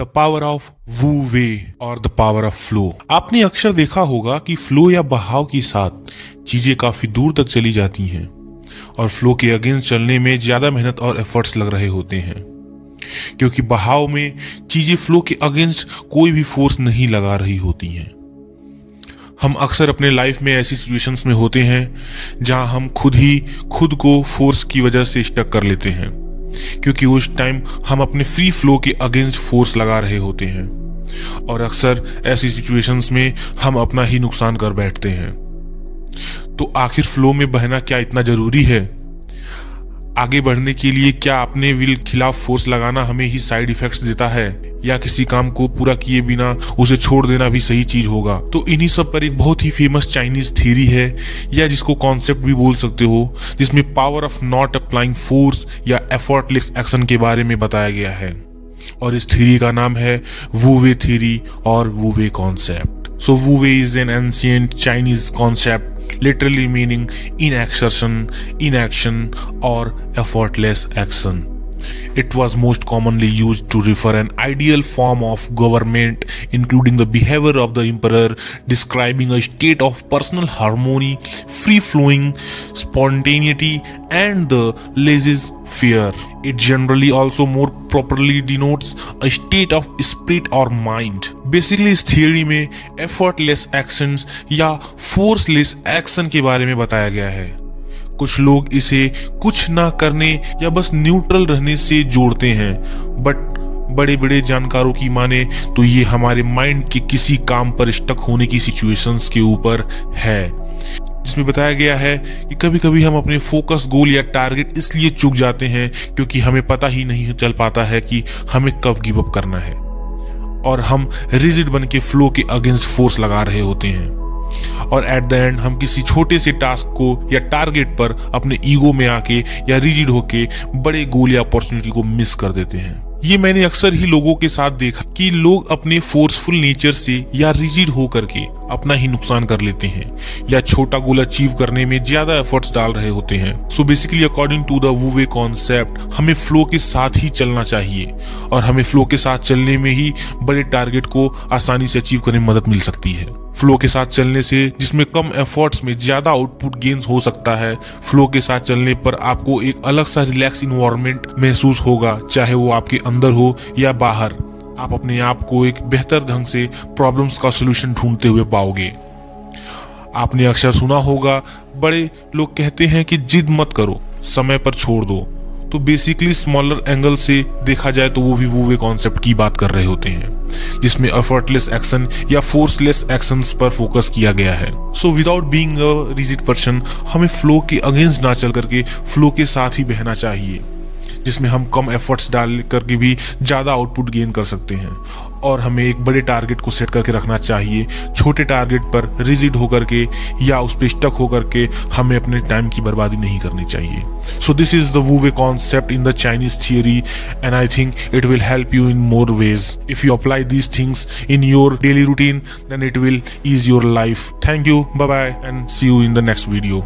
The power of वू वे और the power of flow. आपने अक्सर देखा होगा कि फ्लो या बहाव के साथ चीजें काफी दूर तक चली जाती हैं और फ्लो के अगेंस्ट चलने में ज्यादा मेहनत और एफर्ट्स लग रहे होते हैं, क्योंकि बहाव में चीजें फ्लो के अगेंस्ट कोई भी फोर्स नहीं लगा रही होती हैं। हम अक्सर अपने लाइफ में ऐसी सिचुएशंस में होते हैं जहां हम खुद को फोर्स की वजह से स्टक कर लेते हैं, क्योंकि उस टाइम हम अपने फ्री फ्लो के अगेंस्ट फोर्स लगा रहे होते हैं और अक्सर ऐसी सिचुएशंस में हम अपना ही नुकसान कर बैठते हैं। तो आखिर फ्लो में बहना क्या इतना जरूरी है? आगे बढ़ने के लिए क्या अपने विल खिलाफ फोर्स लगाना हमें ही साइड इफेक्ट्स देता है, या किसी काम को पूरा किए बिना उसे छोड़ देना भी सही चीज होगा? तो इन्हीं सब पर एक बहुत ही फेमस चाइनीज थ्योरी है, या जिसको कॉन्सेप्ट भी बोल सकते हो, जिसमें power of not applying force या एफर्टलेस एक्शन के बारे में बताया गया है। और इस थ्योरी का नाम है वू वे थ्योरी और वू wei concept. So Wu Wei is an ancient Chinese concept, literally meaning inaction or effortless action. It was most commonly used to refer an ideal form of government, including the behavior of the emperor, describing a state of personal harmony, free-flowing spontaneity, and the laissez-faire. It generally also more properly denotes a state of spirit or mind. Basically इस theory में effortless actions या forceless action के बारे में बताया गया है। कुछ लोग इसे कुछ ना करने या बस न्यूट्रल रहने से जोड़ते हैं, बट बड़े बड़े जानकारों की माने तो ये हमारे माइंड के किसी काम पर स्टक होने की सिचुएशंस के ऊपर है, जिसमें बताया गया है कि कभी कभी हम अपने फोकस गोल या टारगेट इसलिए चूक जाते हैं क्योंकि हमें पता ही नहीं चल पाता है कि हमें कब गिव अप करना है, और हम रिजिड बन के फ्लो के अगेंस्ट फोर्स लगा रहे होते हैं, और एट द एंड हम किसी छोटे से टास्क को या टारगेट पर अपने ईगो में आके या रिजिड होके बड़े गोल या अपॉर्चुनिटी को मिस कर देते हैं। ये मैंने अक्सर ही लोगों के साथ देखा कि लोग अपने फोर्सफुल नेचर से या रिजिड होकर के अपना ही नुकसान कर लेते हैं या छोटा गोल अचीव करने में ज्यादा एफर्ट्स डाल रहे होते हैं। So basically according to the wu wei concept, हमें फ्लो के साथ ही चलना चाहिए और हमें फ्लो के साथ चलने में ही बड़े टारगेट को आसानी से अचीव करने में मदद मिल सकती है। फ्लो के साथ चलने से जिसमें कम एफर्ट्स में ज्यादा आउटपुट गेन्स हो सकता है। फ्लो के साथ चलने पर आपको एक अलग सा रिलैक्स इन्वायरमेंट महसूस होगा, चाहे वो आपके अंदर हो या बाहर। आप अपने आप को एक बेहतर ढंग से प्रॉब्लम्स का सलूशन ढूंढते हुए पाओगे। आपने अक्सर सुना होगा बड़े लोग कहते हैं कि जिद मत करो, समय पर छोड़ दो। तो बेसिकली स्मॉलर एंगल से देखा जाए तो वो भी वू वे कॉन्सेप्ट की बात कर रहे होते हैं, जिसमें एफर्टलेस एक्शन या फोर्सलेस एक्शंस पर फोकस किया गया है। So without being a rigid person, हमें फ्लो के अगेंस्ट ना चल करके फ्लो के साथ ही बहना चाहिए, जिसमें हम कम एफर्ट्स डाल करके भी ज्यादा आउटपुट गेन कर सकते हैं। और हमें एक बड़े टारगेट को सेट करके रखना चाहिए, छोटे टारगेट पर रिजिड होकर के या उस पे स्टक होकर के हमें अपने टाइम की बर्बादी नहीं करनी चाहिए। So this is the wu wei concept in the Chinese theory, and I think it will help you in more ways. If you apply these things in your daily routine, then it will ease your life. Thank you, bye bye, and see you in the next video.